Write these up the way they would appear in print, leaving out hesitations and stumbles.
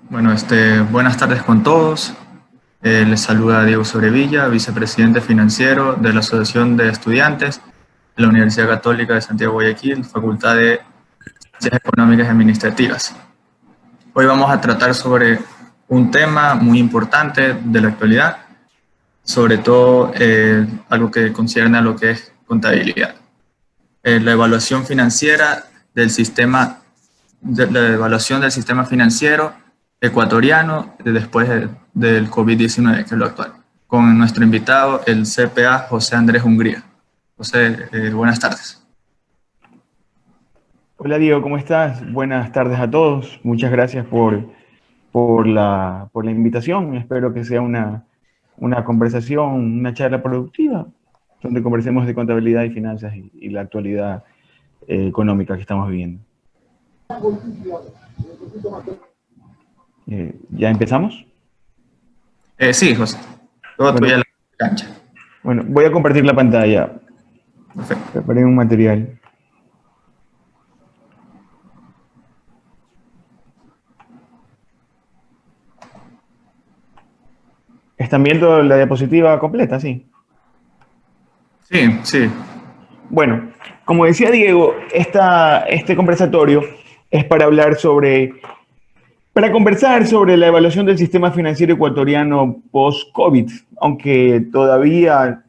Bueno, buenas tardes con todos. Les saluda Diego Sobrevilla, vicepresidente financiero de la Asociación de Estudiantes de la Universidad Católica de Santiago de Guayaquil, Facultad de Ciencias Económicas y Administrativas. Hoy vamos a tratar sobre un tema muy importante de la actualidad, sobre todo algo que concierne a lo que es contabilidad. La evaluación financiera del sistema, la evaluación del sistema financiero ecuatoriano después del COVID-19, que es lo actual, con nuestro invitado, el CPA José Andrés Hungría. José, buenas tardes. Hola Diego, ¿cómo estás? Buenas tardes a todos. Muchas gracias por la invitación. Espero que sea una conversación, una charla productiva, donde conversemos de contabilidad y finanzas y la actualidad económica que estamos viviendo. ¿Ya empezamos? Sí, José. Todo tuyo a la cancha. Bueno, voy a compartir la pantalla. Perfecto. Preparé un material. ¿Están viendo la diapositiva completa? Sí. Sí, sí. Bueno, como decía Diego, este conversatorio es para conversar sobre la evaluación del sistema financiero ecuatoriano post-COVID, aunque todavía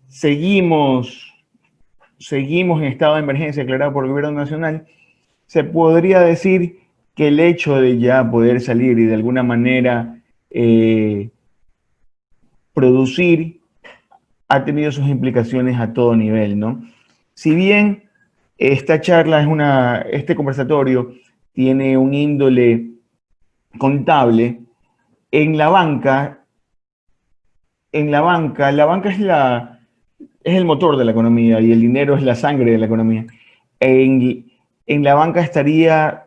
seguimos en estado de emergencia declarado por el gobierno nacional. Se podría decir que el hecho de ya poder salir y de alguna manera producir ha tenido sus implicaciones a todo nivel, ¿no? Si bien esta charla este conversatorio tiene un índole contable, la banca es el motor de la economía y el dinero es la sangre de la economía. En la banca sería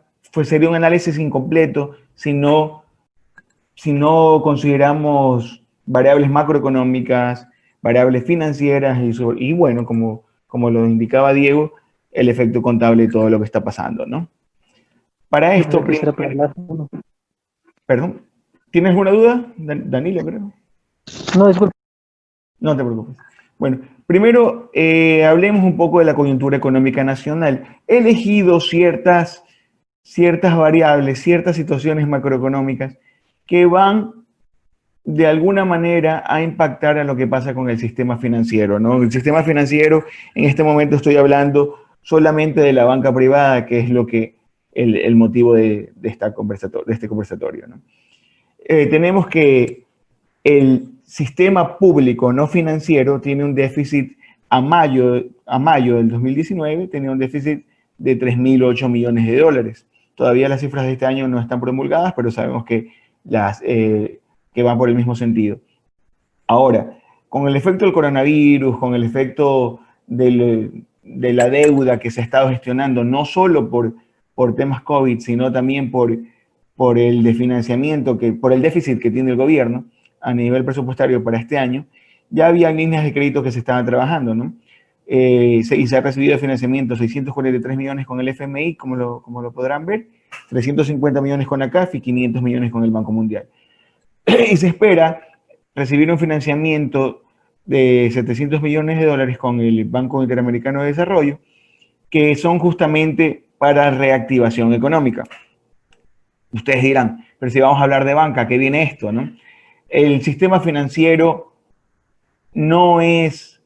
un análisis incompleto si no consideramos variables macroeconómicas, variables financieras y bueno, como lo indicaba Diego, el efecto contable de todo lo que está pasando, ¿no? Para esto... Perdón, ¿tienes alguna duda, Danilo, creo? No, disculpe. No te preocupes. Bueno, primero hablemos un poco de la coyuntura económica nacional. He elegido ciertas variables, ciertas situaciones macroeconómicas que van de alguna manera a impactar a lo que pasa con el sistema financiero, ¿no? El sistema financiero, en este momento estoy hablando solamente de la banca privada, que es lo que el motivo de este conversatorio, ¿no? Tenemos que el sistema público no financiero tiene un déficit a mayo del 2019, tenía un déficit de 3.008 millones de dólares. Todavía las cifras de este año no están promulgadas, pero sabemos que van por el mismo sentido. Ahora, con el efecto del coronavirus, con el efecto de la deuda que se ha estado gestionando, no solo por temas COVID, sino también por el desfinanciamiento, por el déficit que tiene el gobierno a nivel presupuestario para este año, ya había líneas de crédito que se estaban trabajando, ¿no? Y se ha recibido financiamiento 643 millones con el FMI, como lo podrán ver, 350 millones con ACAF y 500 millones con el Banco Mundial. Y se espera recibir un financiamiento de 700 millones de dólares con el Banco Interamericano de Desarrollo, que son justamente para reactivación económica. Ustedes dirán, pero si vamos a hablar de banca, ¿qué viene esto, no? El sistema financiero no es,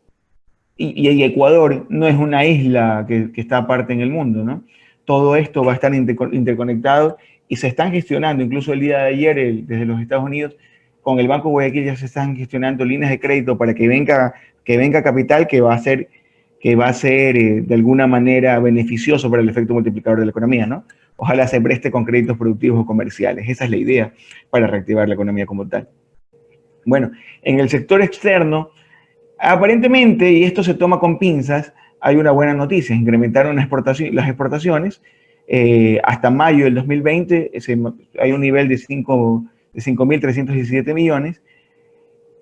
y Ecuador no es una isla que está aparte en el mundo, ¿no? Todo esto va a estar interconectado y se están gestionando, incluso el día de ayer, desde los Estados Unidos, con el Banco Guayaquil ya se están gestionando líneas de crédito para que venga capital que va a ser de alguna manera beneficioso para el efecto multiplicador de la economía, ¿no? Ojalá se preste con créditos productivos o comerciales. Esa es la idea para reactivar la economía como tal. Bueno, en el sector externo, aparentemente, y esto se toma con pinzas, hay una buena noticia. Incrementaron las exportaciones. Hasta mayo del 2020 hay un nivel de 5.317 millones.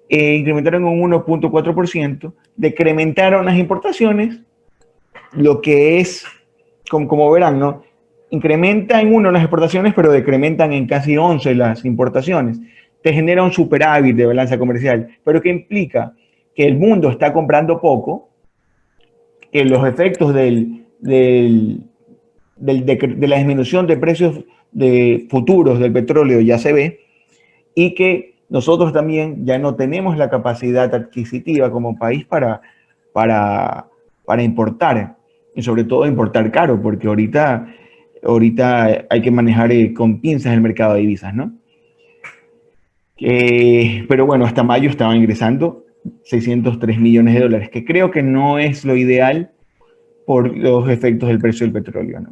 Incrementaron un 1.4%. Decrementaron las importaciones, lo que es, como verán, ¿no? incrementa en uno las exportaciones, pero decrementan en casi 11 las importaciones. Te genera un superávit de balanza comercial, pero que implica que el mundo está comprando poco, que los efectos de la disminución de precios de futuros del petróleo ya se ve, y que nosotros también ya no tenemos la capacidad adquisitiva como país para, para importar, y sobre todo importar caro, porque ahorita hay que manejar con pinzas el mercado de divisas, ¿no? Pero bueno, hasta mayo estaban ingresando 603 millones de dólares, que creo que no es lo ideal por los efectos del precio del petróleo, ¿no?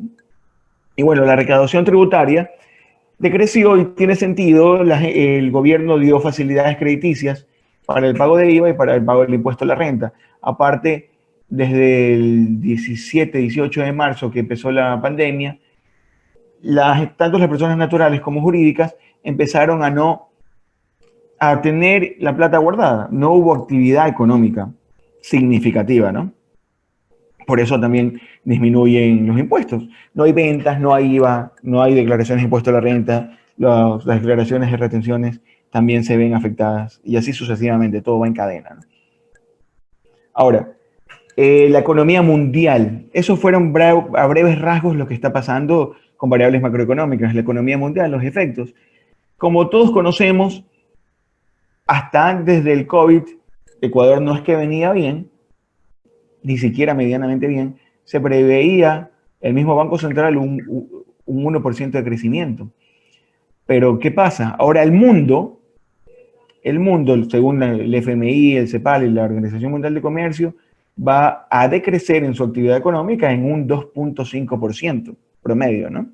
Y bueno, la recaudación tributaria decreció y tiene sentido. El gobierno dio facilidades crediticias para el pago de IVA y para el pago del impuesto a la renta. Aparte, desde el 17, 18 de marzo que empezó la pandemia, tanto las personas naturales como jurídicas empezaron a tener la plata guardada. No hubo actividad económica significativa, ¿no? Por eso también disminuyen los impuestos. No hay ventas, no hay IVA, no hay declaraciones de impuesto a la renta, las declaraciones de retenciones también se ven afectadas y así sucesivamente, todo va en cadena, ¿no? Ahora, la economía mundial, esos fueron a breves rasgos lo que está pasando con variables macroeconómicas, la economía mundial, los efectos. Como todos conocemos, hasta antes del COVID, Ecuador no es que venía bien, ni siquiera medianamente bien, se preveía el mismo Banco Central un 1% de crecimiento. Pero ¿qué pasa? Ahora el mundo, según el FMI, el CEPAL y la Organización Mundial de Comercio, va a decrecer en su actividad económica en un 2.5% promedio, ¿no?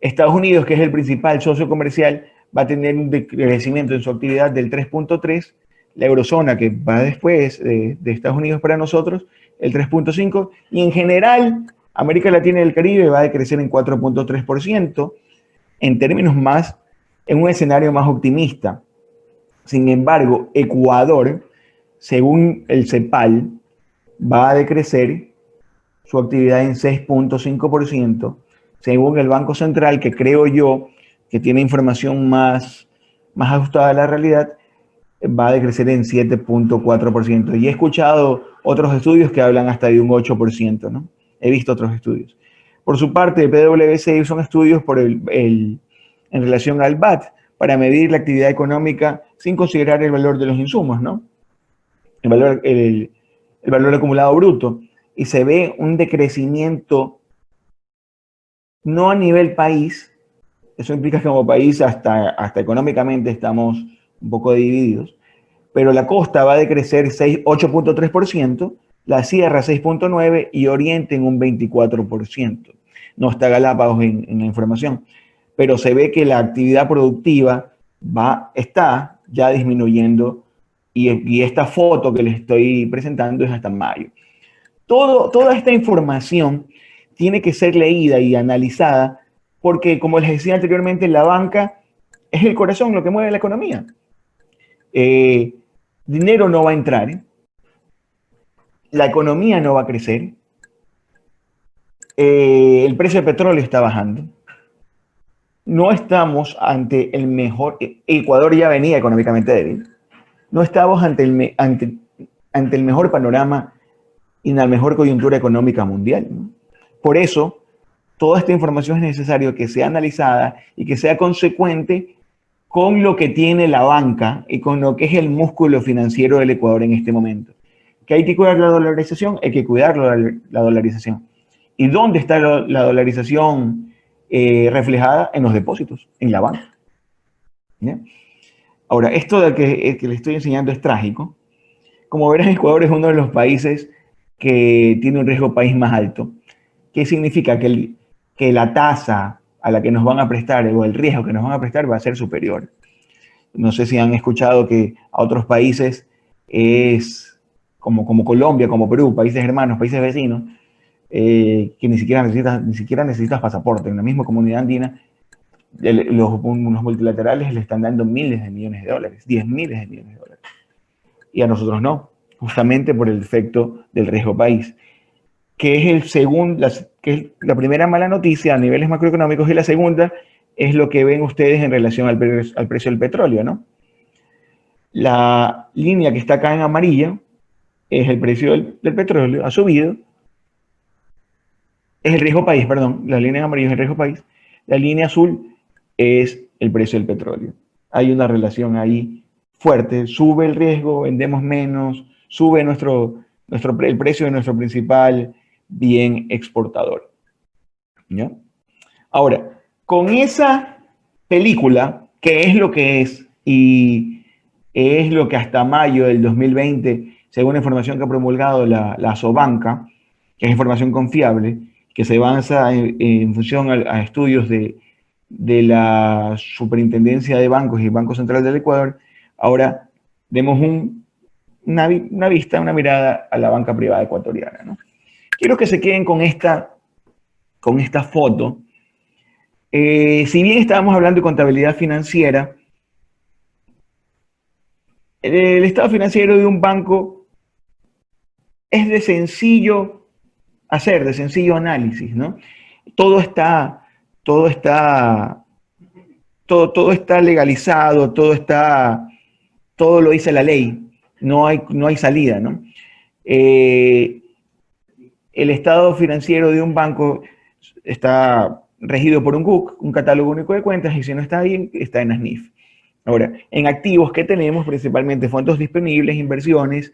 Estados Unidos, que es el principal socio comercial, va a tener un decrecimiento en su actividad del 3.3%. La eurozona, que va después de Estados Unidos para nosotros, el 3.5%, y en general América Latina y el Caribe va a decrecer en 4.3%, en términos en un escenario más optimista. Sin embargo, Ecuador, según el CEPAL, va a decrecer su actividad en 6.5%, según el Banco Central, que creo yo que tiene información más ajustada a la realidad, va a decrecer en 7.4%. Y he escuchado otros estudios que hablan hasta de un 8%, ¿no? He visto otros estudios. Por su parte, PwC son estudios en relación al VAT para medir la actividad económica sin considerar el valor de los insumos, ¿no? El valor acumulado bruto. Y se ve un decrecimiento no a nivel país. Eso implica que como país hasta económicamente estamos un poco divididos, pero la costa va a decrecer 8.3%, la sierra 6.9% y oriente en un 24%. No está Galápagos en la información, pero se ve que la actividad productiva está ya disminuyendo y esta foto que les estoy presentando es hasta mayo. Toda esta información tiene que ser leída y analizada porque, como les decía anteriormente, la banca es el corazón, lo que mueve la economía. Dinero no va a entrar, la economía no va a crecer, el precio del petróleo está bajando, no estamos ante el mejor, Ecuador ya venía económicamente débil, no estamos ante el mejor panorama y la mejor coyuntura económica mundial, ¿no? Por eso, toda esta información es necesario que sea analizada y que sea consecuente con lo que tiene la banca y con lo que es el músculo financiero del Ecuador en este momento. ¿Que hay que cuidar la dolarización? Hay que cuidar la dolarización. ¿Y dónde está la dolarización reflejada? En los depósitos, en la banca. ¿Ya? Ahora, esto de que le estoy enseñando es trágico. Como verán, Ecuador es uno de los países que tiene un riesgo país más alto. ¿Qué significa? Que la tasa a la que nos van a prestar o el riesgo que nos van a prestar va a ser superior. No sé si han escuchado que a otros países es como Colombia, como Perú, países hermanos, países vecinos, que ni siquiera necesitas pasaporte. En la misma comunidad andina, los multilaterales le están dando miles de millones de dólares, 10 miles de millones de dólares. Y a nosotros no, justamente por el efecto del riesgo país. que es que es la primera mala noticia a niveles macroeconómicos, y la segunda es lo que ven ustedes en relación al precio del petróleo, ¿no? La línea que está acá en amarillo es el precio del petróleo, ha subido, es el riesgo país, perdón, la línea en amarillo es el riesgo país, la línea azul es el precio del petróleo. Hay una relación ahí fuerte, sube el riesgo, vendemos menos, sube el precio de nuestro principal bien exportador. ¿Ya? Ahora, con esa película, que es lo que es, y es lo que hasta mayo del 2020, según la información que ha promulgado la Sobanca, que es información confiable, que se basa en función a estudios de la Superintendencia de Bancos y Banco Central del Ecuador. Ahora demos una vista, una mirada a la banca privada ecuatoriana, ¿no? Quiero que se queden con esta foto. Si bien estábamos hablando de contabilidad financiera, el estado financiero de un banco es de sencillo hacer, de sencillo análisis, ¿no? Todo está, todo está, todo está legalizado, todo lo dice la ley, no hay salida, ¿no? El estado financiero de un banco está regido por un CUC, un catálogo único de cuentas, y si no está ahí, está en ASNIF. Ahora, en activos que tenemos, principalmente fondos disponibles, inversiones,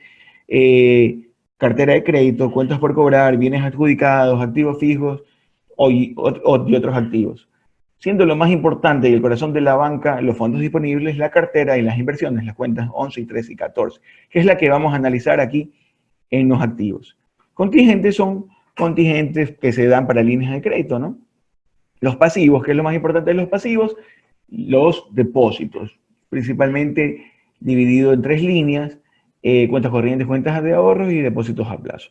cartera de crédito, cuentas por cobrar, bienes adjudicados, activos fijos y otros activos. Siendo lo más importante y el corazón de la banca, los fondos disponibles, la cartera y las inversiones, las cuentas 11 y 13 y 14, que es la que vamos a analizar aquí en los activos. Contingentes son contingentes que se dan para líneas de crédito, ¿no? Los pasivos, que es lo más importante de los pasivos, los depósitos, principalmente dividido en tres líneas, cuentas corrientes, cuentas de ahorros y depósitos a plazo.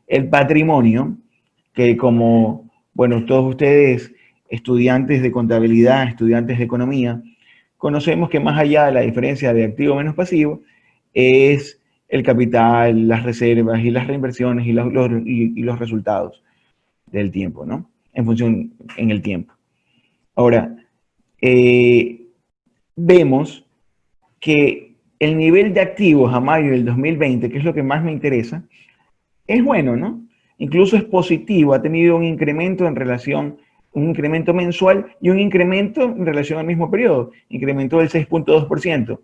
El patrimonio, que como, bueno, todos ustedes, estudiantes de contabilidad, estudiantes de economía, conocemos que más allá de la diferencia de activo menos pasivo, es el capital, las reservas y las reinversiones y los resultados del tiempo, ¿no? En el tiempo. Ahora, vemos que el nivel de activos a mayo del 2020, que es lo que más me interesa, es bueno, ¿no? Incluso es positivo, ha tenido un incremento un incremento mensual y un incremento en relación al mismo periodo, incrementó del 6.2%.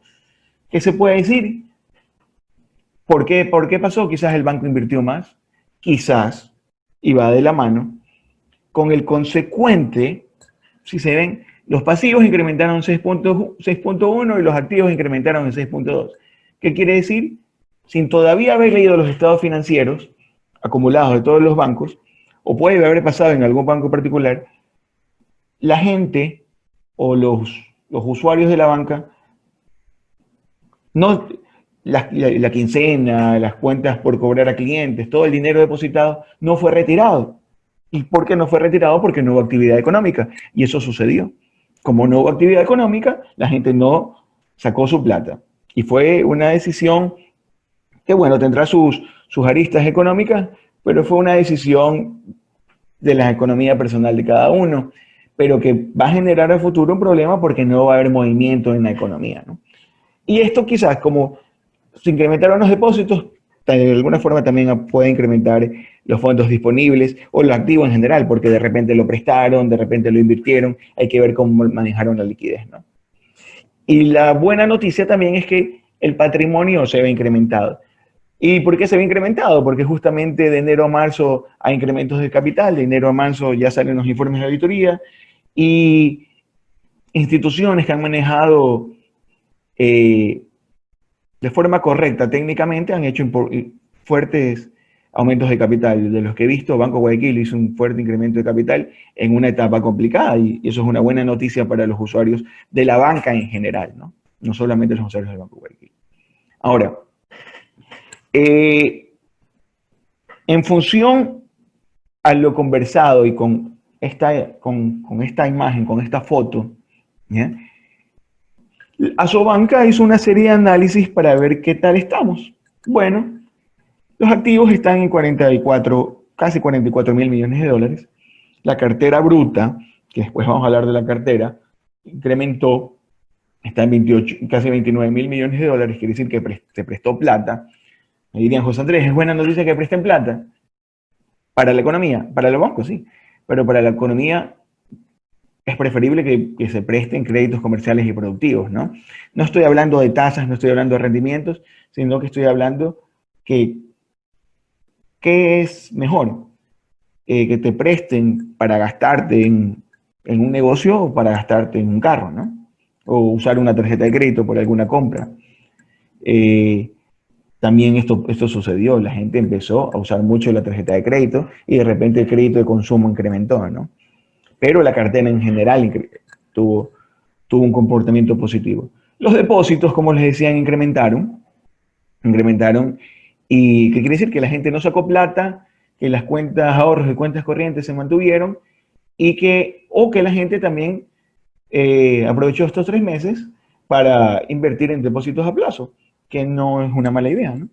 ¿Qué se puede decir? ¿Por qué pasó? Quizás el banco invirtió más, quizás, y va de la mano, con el consecuente, si se ven, los pasivos incrementaron 6.1 y los activos incrementaron en 6.2. ¿Qué quiere decir? Sin todavía haber leído los estados financieros acumulados de todos los bancos, o puede haber pasado en algún banco particular, la gente o los usuarios de la banca, no, la quincena, las cuentas por cobrar a clientes, todo el dinero depositado no fue retirado. ¿Y por qué no fue retirado? Porque no hubo actividad económica. Y eso sucedió. Como no hubo actividad económica, la gente no sacó su plata. Y fue una decisión que, bueno, tendrá sus aristas económicas, pero fue una decisión de la economía personal de cada uno, pero que va a generar a futuro un problema porque no va a haber movimiento en la economía, ¿no? Y esto quizás, como se incrementaron los depósitos, de alguna forma también puede incrementar los fondos disponibles o los activos en general, porque de repente lo prestaron, de repente lo invirtieron, hay que ver cómo manejaron la liquidez, ¿no? Y la buena noticia también es que el patrimonio se ve incrementado. ¿Y por qué se ve incrementado? Porque justamente de enero a marzo hay incrementos de capital, de enero a marzo ya salen los informes de auditoría y instituciones que han manejado de forma correcta técnicamente han hecho fuertes aumentos de capital. De los que he visto, Banco Guayaquil hizo un fuerte incremento de capital en una etapa complicada y eso es una buena noticia para los usuarios de la banca en general, ¿no? No solamente los usuarios del Banco Guayaquil. Ahora, en función a lo conversado y con esta imagen, con esta foto, ¿ya? Asobanca hizo una serie de análisis para ver qué tal estamos. Bueno, los activos están en 44 casi 44.000 millones de dólares. La cartera bruta, que después vamos a hablar de la cartera, incrementó, está en 28, casi 29.000 millones de dólares, quiere decir que se prestó plata. Me dirían, José Andrés, ¿es buena noticia que presten plata? Para la economía, para los bancos sí, pero para la economía es preferible que se presten créditos comerciales y productivos, ¿no? No estoy hablando de tasas, no estoy hablando de rendimientos, sino que estoy hablando que ¿qué es mejor? Que te presten para gastarte en un negocio o para gastarte en un carro, ¿no? O usar una tarjeta de crédito por alguna compra. También esto sucedió, la gente empezó a usar mucho la tarjeta de crédito y de repente el crédito de consumo incrementó, ¿no? Pero la cartera en general tuvo un comportamiento positivo. Los depósitos, como les decían, incrementaron, y ¿qué quiere decir? Que la gente no sacó plata, que las cuentas ahorros y cuentas corrientes se mantuvieron, o que la gente también aprovechó estos 3 meses para invertir en depósitos a plazo, que no es una mala idea, ¿no?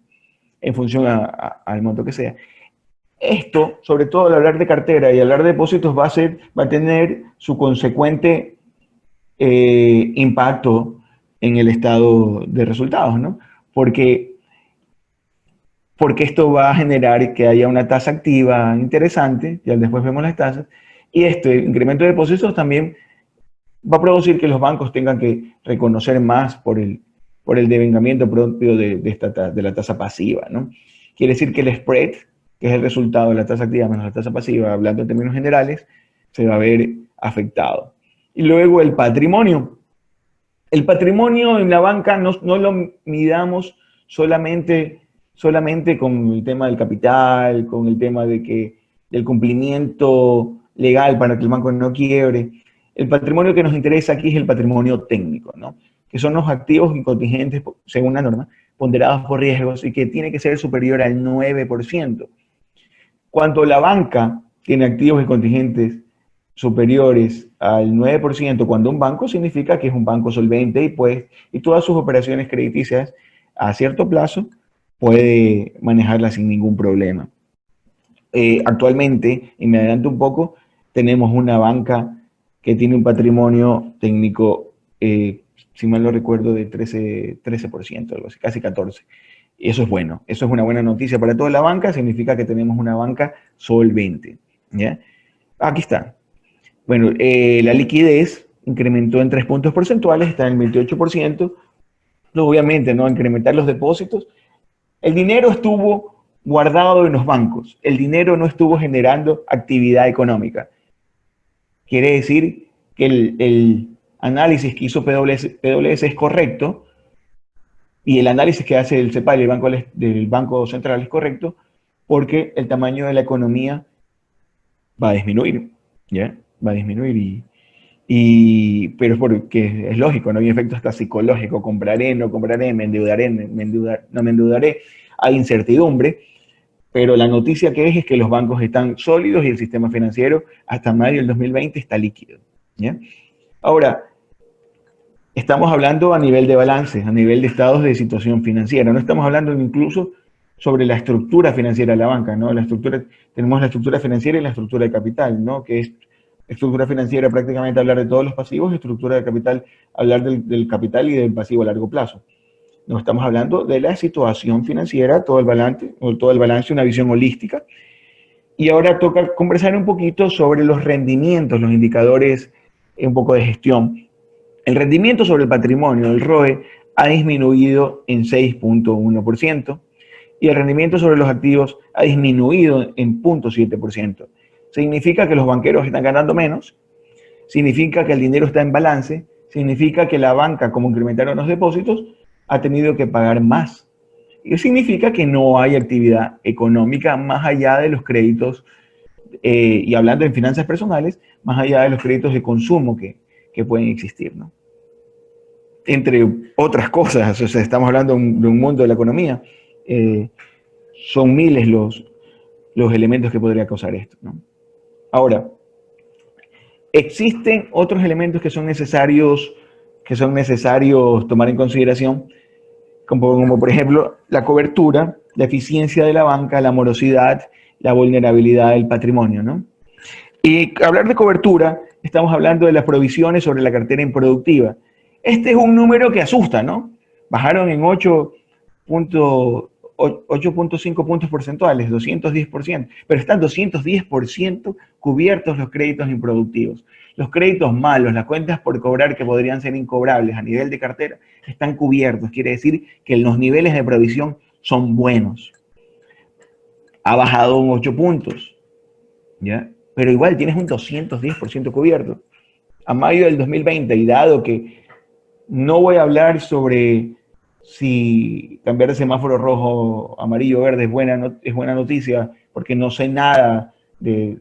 En función al monto que sea. Esto, sobre todo al hablar de cartera y hablar de depósitos, va a tener su consecuente impacto en el estado de resultados, ¿no? Porque esto va a generar que haya una tasa activa interesante, ya después vemos las tasas, y este incremento de depósitos también va a producir que los bancos tengan que reconocer más por el devengamiento propio de la tasa pasiva, ¿no? Quiere decir que el spread, que es el resultado de la tasa activa menos la tasa pasiva, hablando en términos generales, se va a ver afectado. Y luego el patrimonio. El patrimonio en la banca no lo midamos solamente con el tema del capital, con el tema del cumplimiento legal para que el banco no quiebre. El patrimonio que nos interesa aquí es el patrimonio técnico, ¿no? Que son los activos y contingentes, según la norma, ponderados por riesgos y que tiene que ser superior al 9%. Cuando la banca tiene activos y contingentes superiores al 9%, cuando un banco significa que es un banco solvente y todas sus operaciones crediticias a cierto plazo puede manejarlas sin ningún problema. Actualmente, y me adelanto un poco, tenemos una banca que tiene un patrimonio técnico, si mal no recuerdo, de 13%, algo así, casi 14%. Y eso es bueno, eso es una buena noticia para toda la banca, significa que tenemos una banca solvente, ¿ya? Aquí está. Bueno, la liquidez incrementó en 3 puntos porcentuales, está en el 28%. Obviamente, ¿no? Incrementar los depósitos. El dinero estuvo guardado en los bancos, el dinero no estuvo generando actividad económica. Quiere decir que el análisis que hizo PwC es correcto y el análisis que hace el CEPAL, del Banco Central, es correcto porque el tamaño de la economía va a disminuir, ¿ya? Va a disminuir pero es porque es lógico, no hay efecto hasta psicológico, compraré, no compraré, me endeudaré, no me endeudaré, hay incertidumbre, pero la noticia que es que los bancos están sólidos y el sistema financiero hasta mayo del 2020 está líquido, ¿ya? Ahora, estamos hablando a nivel de balances, a nivel de estados de situación financiera, no estamos hablando incluso sobre la estructura financiera de la banca, ¿no? Tenemos la estructura financiera y la estructura de capital, ¿no? Que es estructura financiera prácticamente hablar de todos los pasivos, estructura de capital hablar del capital y del pasivo a largo plazo. No estamos hablando de la situación financiera, todo el balance, una visión holística. Y ahora toca conversar un poquito sobre los rendimientos, los indicadores, un poco de gestión. El rendimiento sobre el patrimonio, el ROE, ha disminuido en 6.1% y el rendimiento sobre los activos ha disminuido en 0.7%. Significa que los banqueros están ganando menos, significa que el dinero está en balance, significa que la banca, como incrementaron los depósitos, ha tenido que pagar más. Y significa que no hay actividad económica más allá de los créditos, y hablando en finanzas personales, más allá de los créditos de consumo que pueden existir, ¿no? Entre otras cosas, o sea, estamos hablando de un mundo de la economía, son miles los elementos que podría causar esto, ¿no? Ahora, existen otros elementos que son necesarios tomar en consideración, como por ejemplo la cobertura, la eficiencia de la banca, la morosidad la vulnerabilidad del patrimonio, ¿no? Y hablar de cobertura, estamos hablando de las provisiones sobre la cartera improductiva. Este es un número que asusta, ¿no? Bajaron en 8.5 puntos porcentuales, 210%, pero están 210% cubiertos los créditos improductivos. Los créditos malos, las cuentas por cobrar que podrían ser incobrables a nivel de cartera, están cubiertos. Quiere decir que los niveles de provisión son buenos. Ha bajado un 8 puntos, ¿ya? Pero igual tienes un 210% cubierto. A mayo del 2020, y dado que no voy a hablar sobre si cambiar de semáforo rojo, amarillo, verde es buena noticia, porque no sé nada de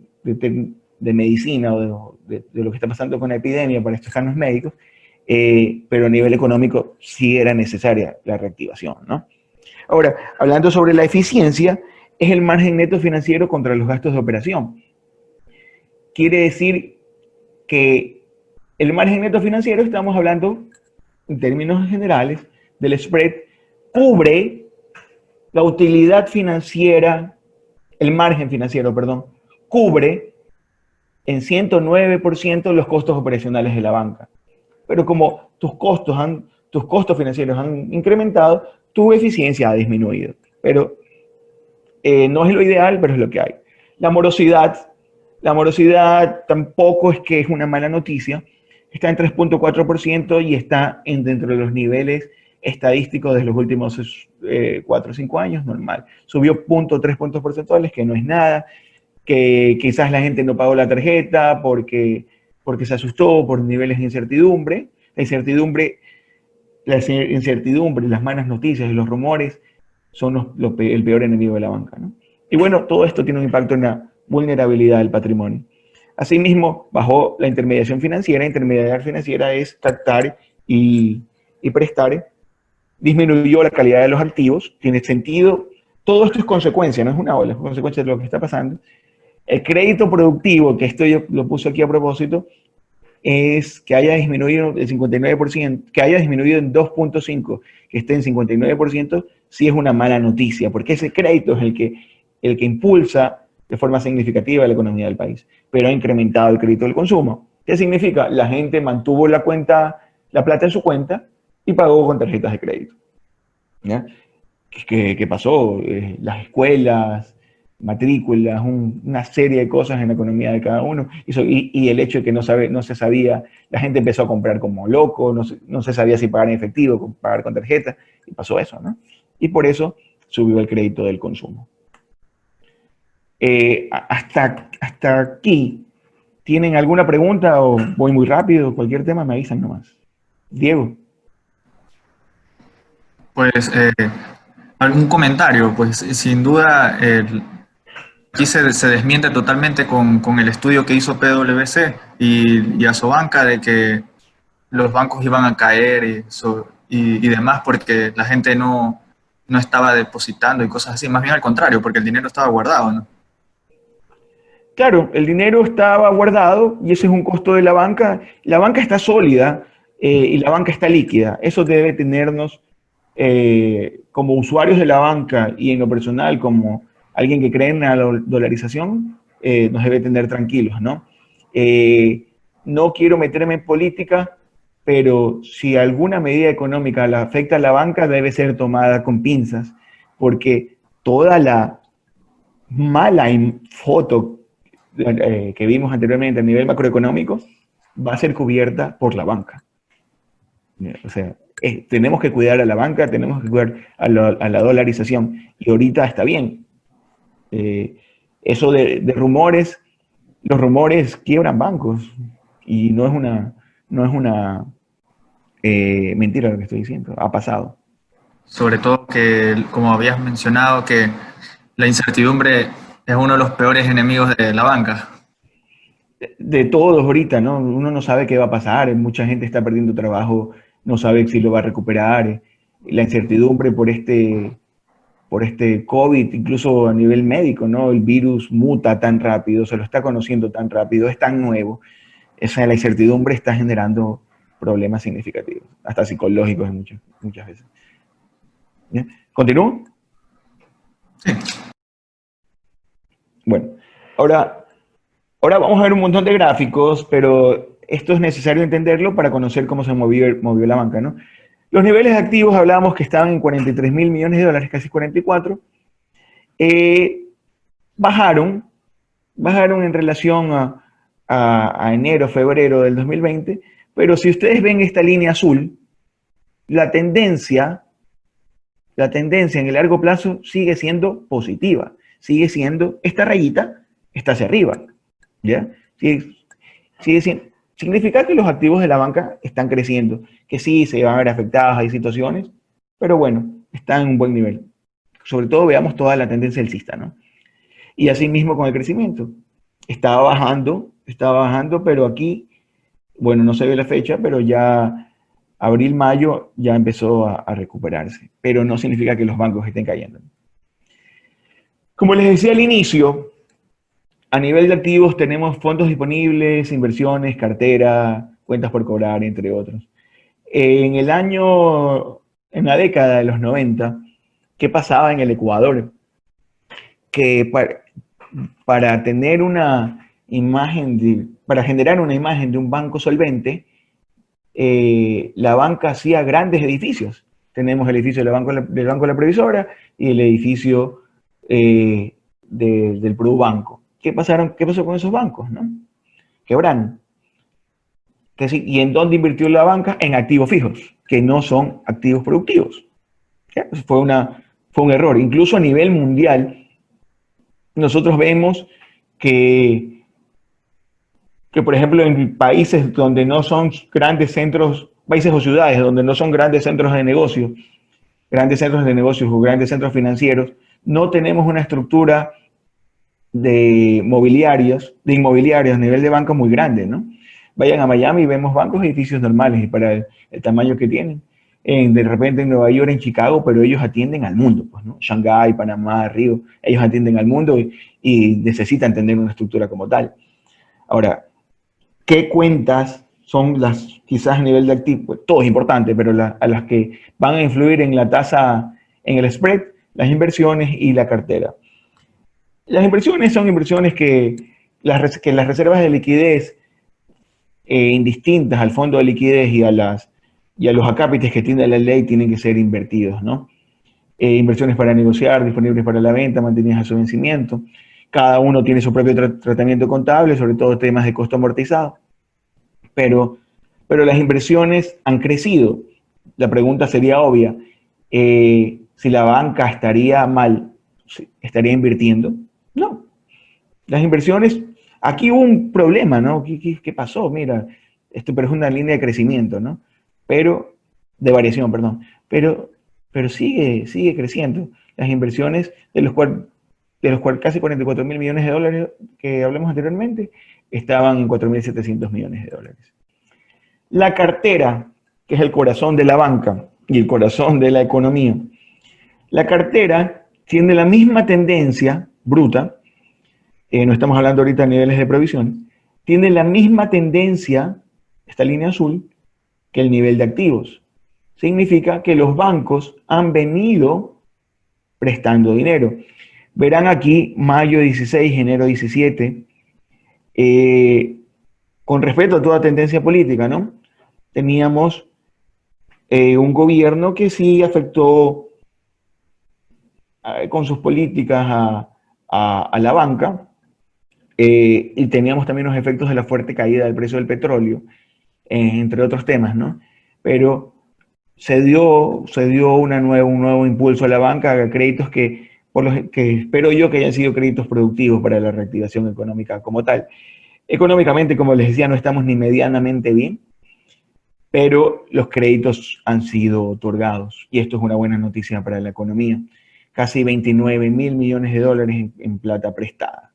medicina o de lo que está pasando con la epidemia para estos casos médicos, pero a nivel económico sí era necesaria la reactivación, ¿no? Ahora, hablando sobre la eficiencia, es el margen neto financiero contra los gastos de operación. Quiere decir que el margen neto financiero, estamos hablando en términos generales, del spread, cubre la utilidad financiera, el margen financiero, perdón, cubre en 109% los costos operacionales de la banca. Pero como tus costos financieros han incrementado, tu eficiencia ha disminuido. Pero no es lo ideal, pero es lo que hay. La morosidad tampoco es que es una mala noticia. Está en 3.4% y está dentro de los niveles estadísticos de los últimos 4 o 5 años, normal. Subió 0.3 puntos porcentuales, que no es nada, que quizás la gente no pagó la tarjeta porque se asustó por niveles de incertidumbre. La incertidumbre, las malas noticias y los rumores son el peor enemigo de la banca, ¿no? Y bueno, todo esto tiene un impacto en la vulnerabilidad del patrimonio. Asimismo, bajó la intermediación financiera. Intermediar financiera es captar y prestar. Disminuyó la calidad de los activos. Tiene sentido. Todo esto es consecuencia, no es una ola, es consecuencia de lo que está pasando. El crédito productivo, que esto yo lo puse aquí a propósito, es que haya disminuido el 59%, que haya disminuido en 2.5, que esté en 59%, sí es una mala noticia, porque ese crédito es el que impulsa de forma significativa la economía del país, pero ha incrementado el crédito del consumo. ¿Qué significa? La gente mantuvo la plata en su cuenta y pagó con tarjetas de crédito. ¿Ya? ¿Qué pasó? Las escuelas, matrículas, una serie de cosas en la economía de cada uno. Y el hecho de que no se sabía, la gente empezó a comprar como loco, no se sabía si pagar en efectivo, pagar con tarjeta, y pasó eso, ¿no? Y por eso subió el crédito del consumo. Hasta aquí, ¿tienen alguna pregunta o voy muy rápido? Cualquier tema me avisan nomás. Diego. Pues algún comentario, pues sin duda aquí se desmiente totalmente con el estudio que hizo PwC y Asobanca de que los bancos iban a caer y demás porque la gente no estaba depositando y cosas así, más bien al contrario, porque el dinero estaba guardado, ¿no? Claro, el dinero estaba guardado y ese es un costo de la banca. La banca está sólida y la banca está líquida. Eso debe tenernos como usuarios de la banca y en lo personal como alguien que cree en la dolarización, nos debe tener tranquilos, ¿no? No quiero meterme en política, pero si alguna medida económica la afecta a la banca debe ser tomada con pinzas, porque toda la mala foto que vimos anteriormente a nivel macroeconómico va a ser cubierta por la banca. O sea, tenemos que cuidar a la banca, tenemos que cuidar a la dolarización. Y ahorita está bien. Eso de rumores, los rumores quiebran bancos. Y no es una mentira lo que estoy diciendo. Ha pasado. Sobre todo que, como habías mencionado, que la incertidumbre es uno de los peores enemigos de la banca. De todos ahorita, ¿no? Uno no sabe qué va a pasar, mucha gente está perdiendo trabajo, no sabe si lo va a recuperar, la incertidumbre por este COVID, incluso a nivel médico, ¿no? El virus muta tan rápido, se lo está conociendo tan rápido, es tan nuevo, la incertidumbre está generando problemas significativos, hasta psicológicos muchas veces. ¿Bien? ¿Continúo? Sí. Bueno, ahora, ahora vamos a ver un montón de gráficos, pero esto es necesario entenderlo para conocer cómo se movió la banca, ¿no? Los niveles de activos hablábamos que estaban en 43 mil millones de dólares, casi 44. Eh, bajaron, bajaron en relación a enero, febrero del 2020, pero si ustedes ven esta línea azul, la tendencia, la tendencia en el largo plazo sigue siendo positiva, sigue siendo, esta rayita está hacia arriba, ¿ya? Sigue siendo, significa que los activos de la banca están creciendo, que sí se van a ver afectados, hay situaciones, pero bueno, están en un buen nivel. Sobre todo veamos toda la tendencia alcista, ¿no? Y así mismo con el crecimiento. Estaba bajando, pero aquí, bueno, no se ve la fecha, pero ya abril, mayo ya empezó a recuperarse. Pero no significa que los bancos estén cayendo. Como les decía al inicio, a nivel de activos tenemos fondos disponibles, inversiones, cartera, cuentas por cobrar, entre otros. En el año, en la década de los 90, ¿qué pasaba en el Ecuador? Que para tener una imagen, para generar una imagen de un banco solvente, la banca hacía grandes edificios. Tenemos el edificio del Banco de la Previsora y el edificio del Produbanco. ¿Qué pasó con esos bancos? ¿No? Quebraron. ¿Y en dónde invirtió la banca? En activos fijos, que no son activos productivos. Fue un error. Incluso a nivel mundial, nosotros vemos que, por ejemplo, en países donde no son grandes centros, países o ciudades donde no son grandes centros de negocios o grandes centros financieros, no tenemos una estructura de inmobiliarios a nivel de banca muy grande, ¿no? Vayan a Miami y vemos bancos y edificios normales y para el tamaño que tienen. De repente en Nueva York, en Chicago, pero ellos atienden al mundo, pues, ¿no? Shanghái, Panamá, Río, ellos atienden al mundo y necesitan tener una estructura como tal. Ahora, ¿qué cuentas son las, quizás a nivel de activo? Pues, todo es importante, pero a las que van a influir en la tasa, en el spread, las inversiones y la cartera. Las inversiones son inversiones que las reservas de liquidez indistintas al fondo de liquidez y a los acápites que tiene la ley tienen que ser invertidos, ¿no? Inversiones para negociar, disponibles para la venta, mantenidas a su vencimiento. Cada uno tiene su propio tratamiento contable, sobre todo temas de costo amortizado. Pero las inversiones han crecido. La pregunta sería obvia. Si la banca estaría mal, ¿estaría invirtiendo? No. Las inversiones, aquí hubo un problema, ¿no? ¿Qué pasó? Mira, pero es una línea de crecimiento, ¿no? De variación, perdón. Pero sigue creciendo. Las inversiones, de los cuales casi 44 mil millones de dólares que hablamos anteriormente, estaban en 4.700 millones de dólares. La cartera, que es el corazón de la banca y el corazón de la economía, la cartera tiene la misma tendencia bruta, no estamos hablando ahorita de niveles de provisión, tiene la misma tendencia, esta línea azul, que el nivel de activos. Significa que los bancos han venido prestando dinero. Verán aquí mayo 16, enero 17, con respecto a toda tendencia política, ¿no? Teníamos un gobierno que sí afectó con sus políticas a la banca, y teníamos también los efectos de la fuerte caída del precio del petróleo, entre otros temas, ¿no? Pero se dio un nuevo impulso a la banca, a créditos que espero yo que hayan sido créditos productivos para la reactivación económica como tal. Económicamente, como les decía, no estamos ni medianamente bien, pero los créditos han sido otorgados y esto es una buena noticia para la economía. Casi 29 mil millones de dólares en plata prestada.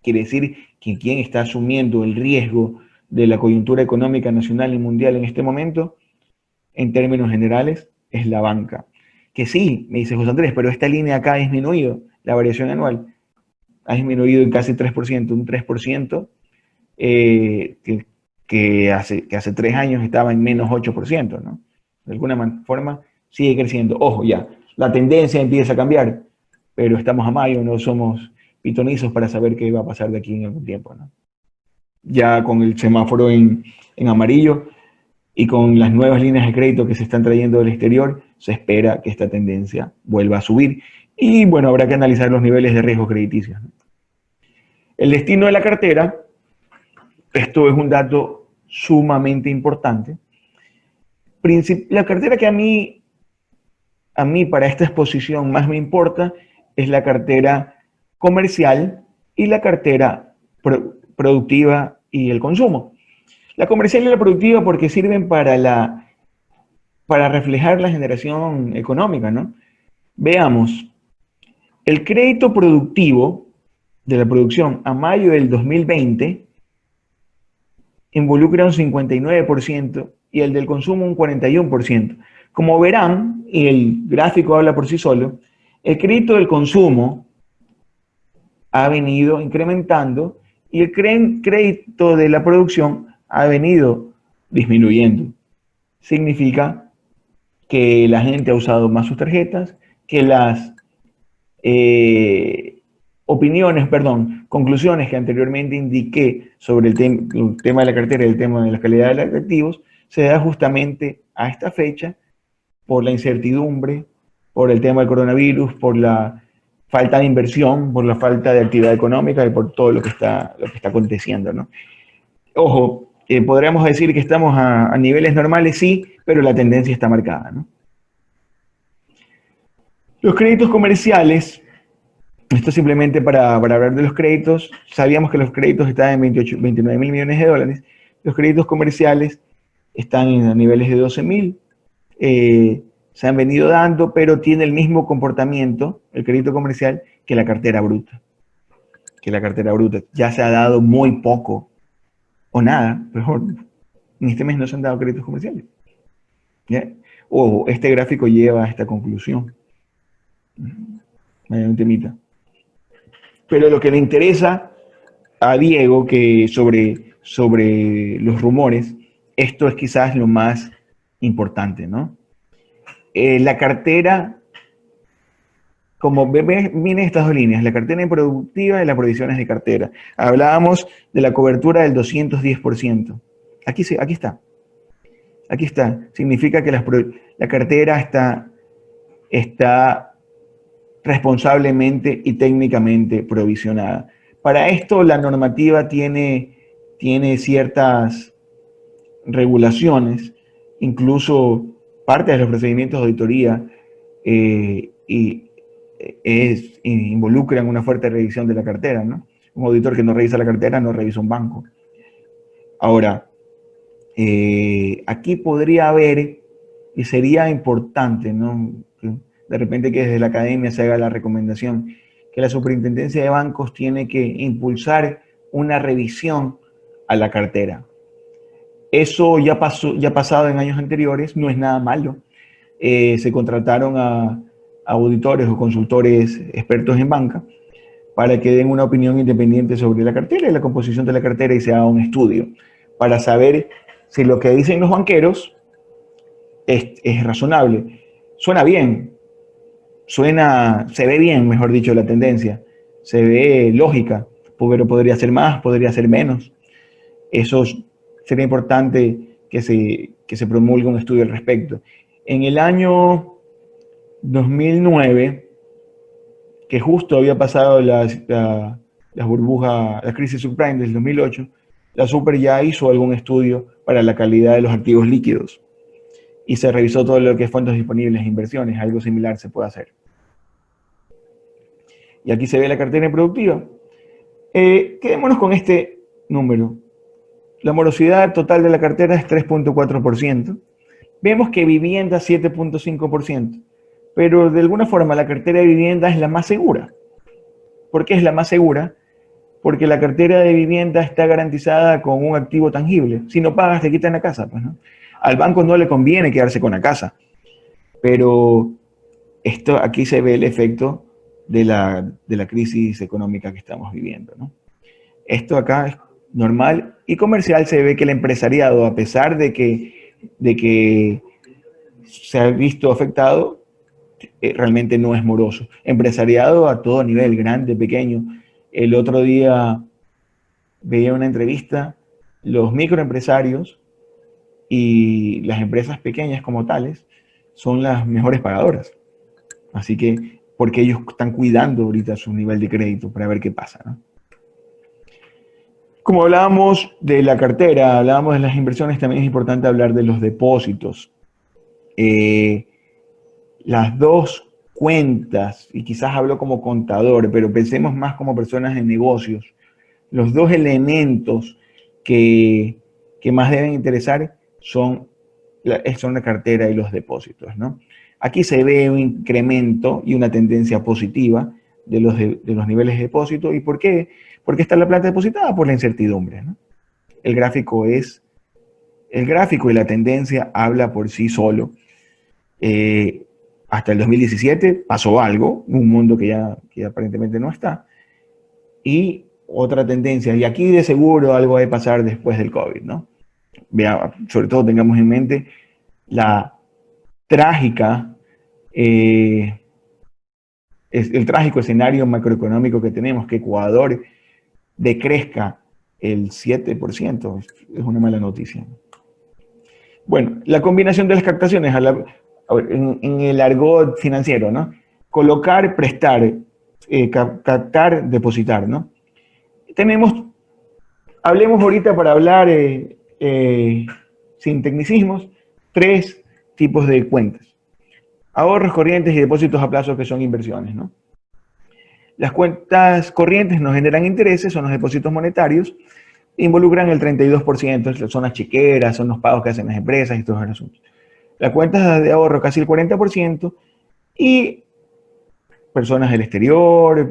Quiere decir que quien está asumiendo el riesgo de la coyuntura económica nacional y mundial en este momento, en términos generales, es la banca. Que sí, me dice José Andrés, pero esta línea acá ha disminuido, la variación anual ha disminuido en casi 3%, un 3%, que hace 3 años estaba en menos 8%, ¿no? De alguna forma sigue creciendo. Ojo, ya, la tendencia empieza a cambiar, pero estamos a mayo, no somos pitonizos para saber qué va a pasar de aquí en algún tiempo, ¿no? Ya con el semáforo en amarillo y con las nuevas líneas de crédito que se están trayendo del exterior, se espera que esta tendencia vuelva a subir. Y bueno, habrá que analizar los niveles de riesgo crediticios, ¿no? El destino de la cartera, esto es un dato sumamente importante. La cartera que a mí para esta exposición más me importa es la cartera comercial y la cartera productiva y el consumo. La comercial y la productiva porque sirven para reflejar la generación económica, ¿no? Veamos, el crédito productivo de la producción a mayo del 2020 involucra un 59% y el del consumo un 41%. Como verán, y el gráfico habla por sí solo, el crédito del consumo ha venido incrementando y el crédito de la producción ha venido disminuyendo. Significa que la gente ha usado más sus tarjetas, que las conclusiones que anteriormente indiqué sobre el tema de la cartera y el tema de la calidad de los activos, se da justamente a esta fecha por la incertidumbre, por el tema del coronavirus, por la falta de inversión, por la falta de actividad económica y por todo lo que está aconteciendo, ¿no? Ojo, podríamos decir que estamos a niveles normales, sí, pero la tendencia está marcada, ¿no? Los créditos comerciales, esto simplemente para hablar de los créditos, sabíamos que los créditos estaban en 29 mil millones de dólares, los créditos comerciales están a niveles de 12 mil, se han venido dando, pero tiene el mismo comportamiento, el crédito comercial, que la cartera bruta. Ya se ha dado muy poco, o nada, mejor, en este mes no se han dado créditos comerciales. ¿Ya? O este gráfico lleva a esta conclusión. Hay un temita. Pero lo que le interesa a Diego, que sobre los rumores, esto es quizás lo más importante, ¿no? La cartera, como miren estas dos líneas, la cartera improductiva y las provisiones de cartera. Hablábamos de la cobertura del 210%. Aquí está. Aquí está. Significa que la cartera está responsablemente y técnicamente provisionada. Para esto la normativa tiene ciertas regulaciones, incluso parte de los procedimientos de auditoría involucran una fuerte revisión de la cartera, ¿no? Un auditor que no revisa la cartera no revisa un banco. Ahora, aquí podría haber, y sería importante, ¿no?, de repente que desde la academia se haga la recomendación, que la superintendencia de bancos tiene que impulsar una revisión a la cartera. Eso ya ha pasado en años anteriores, no es nada malo. Se contrataron a auditores o consultores expertos en banca para que den una opinión independiente sobre la cartera y la composición de la cartera y se haga un estudio para saber si lo que dicen los banqueros es razonable. Suena bien, se ve bien, mejor dicho, la tendencia, se ve lógica, pero podría ser más, podría ser menos. Eso sería importante que se promulgue un estudio al respecto. En el año 2009, que justo había pasado la burbuja, la crisis subprime del 2008, la Super ya hizo algún estudio para la calidad de los activos líquidos y se revisó todo lo que es fondos disponibles e inversiones. Algo similar se puede hacer. Y aquí se ve la cartera improductiva. Quedémonos con este número. La morosidad total de la cartera es 3.4%. Vemos que vivienda 7.5%. Pero de alguna forma la cartera de vivienda es la más segura. ¿Por qué es la más segura? Porque la cartera de vivienda está garantizada con un activo tangible. Si no pagas, te quitan la casa, pues, ¿no? Al banco no le conviene quedarse con la casa. Pero aquí se ve el efecto de la crisis económica que estamos viviendo, ¿no? Esto acá es normal y comercial. Se ve que el empresariado, a pesar de que se ha visto afectado, realmente no es moroso. Empresariado a todo nivel, grande, pequeño, El otro día veía una entrevista, los microempresarios y las empresas pequeñas como tales son las mejores pagadoras. Así que, porque ellos están cuidando ahorita su nivel de crédito para ver qué pasa, ¿no? Como hablábamos de la cartera, hablábamos de las inversiones, también es importante hablar de los depósitos. Las dos cuentas, y quizás hablo como contador, pero pensemos más como personas en negocios, los dos elementos que más deben interesar son la cartera y los depósitos, ¿no? Aquí se ve un incremento y una tendencia positiva de los niveles de depósito. ¿Y por qué? Porque está la plata depositada por la incertidumbre, ¿no? El gráfico y la tendencia habla por sí solo. Hasta el 2017 pasó algo, un mundo que aparentemente no está, y otra tendencia, y aquí de seguro algo va a pasar después del COVID, ¿no? Sobre todo tengamos en mente la trágica, el trágico escenario macroeconómico que tenemos, que Ecuador decrezca el 7%, es una mala noticia. Bueno, la combinación de las captaciones, en el argot financiero, ¿no? Colocar, prestar, captar, depositar, ¿no? Hablemos ahorita para hablar sin tecnicismos, 3 tipos de cuentas. Ahorros corrientes y depósitos a plazo, que son inversiones, ¿no? Las cuentas corrientes no generan intereses, son los depósitos monetarios, involucran el 32%, son las chequeras, son los pagos que hacen las empresas y todos los asuntos. Las cuentas de ahorro casi el 40%, y personas del exterior,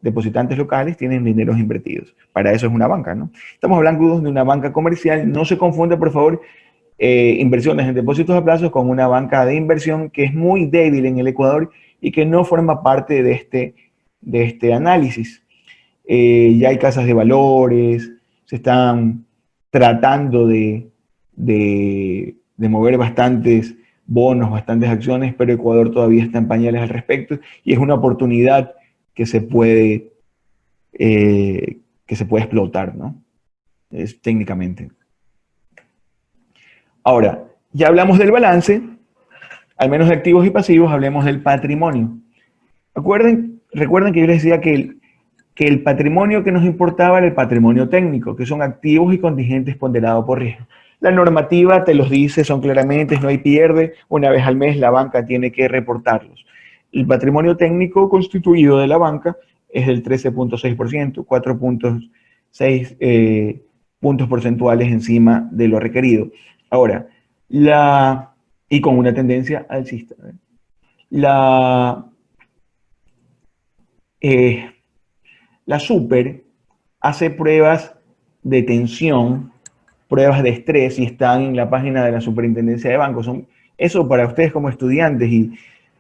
depositantes locales tienen dineros invertidos. Para eso es una banca, ¿no? Estamos hablando de una banca comercial. No se confunda, por favor, inversiones en depósitos a plazo con una banca de inversión que es muy débil en el Ecuador y que no forma parte de este análisis. Ya hay casas de valores, se están tratando de mover bastantes bonos, bastantes acciones, pero Ecuador todavía está en pañales al respecto y es una oportunidad que se puede explotar, ¿no? Técnicamente. Ahora, ya hablamos del balance, al menos de activos y pasivos, hablemos del patrimonio. Recuerden que yo les decía que el patrimonio que nos importaba era el patrimonio técnico, que son activos y contingentes ponderados por riesgo. La normativa te los dice, son claramente, no hay pierde, una vez al mes la banca tiene que reportarlos. El patrimonio técnico constituido de la banca es del 13.6%, 4.6 puntos porcentuales encima de lo requerido. Ahora, y con una tendencia alcista. La Super hace pruebas de tensión, pruebas de estrés, y están en la página de la Superintendencia de Bancos. Eso para ustedes como estudiantes, y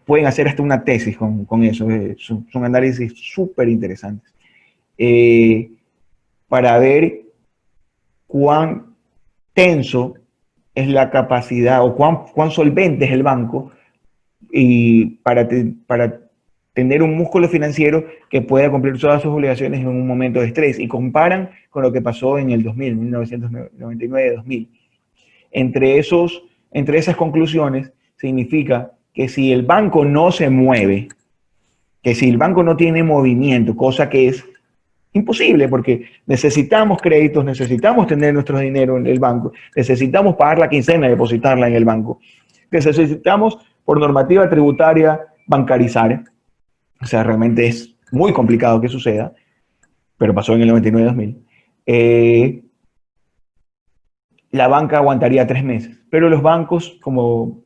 pueden hacer hasta una tesis con eso. Son análisis súper interesantes. Para ver cuán tenso es la capacidad o cuán solvente es el banco, y para tener un músculo financiero que pueda cumplir todas sus obligaciones en un momento de estrés, y comparan con lo que pasó en el 1999-2000. Entre esas conclusiones significa que si el banco no se mueve, que si el banco no tiene movimiento, cosa que es imposible porque necesitamos créditos, necesitamos tener nuestro dinero en el banco, necesitamos pagar la quincena y depositarla en el banco, necesitamos por normativa tributaria bancarizar. O sea, realmente es muy complicado que suceda, pero pasó en el 99-2000. La banca aguantaría 3 meses, pero los bancos, como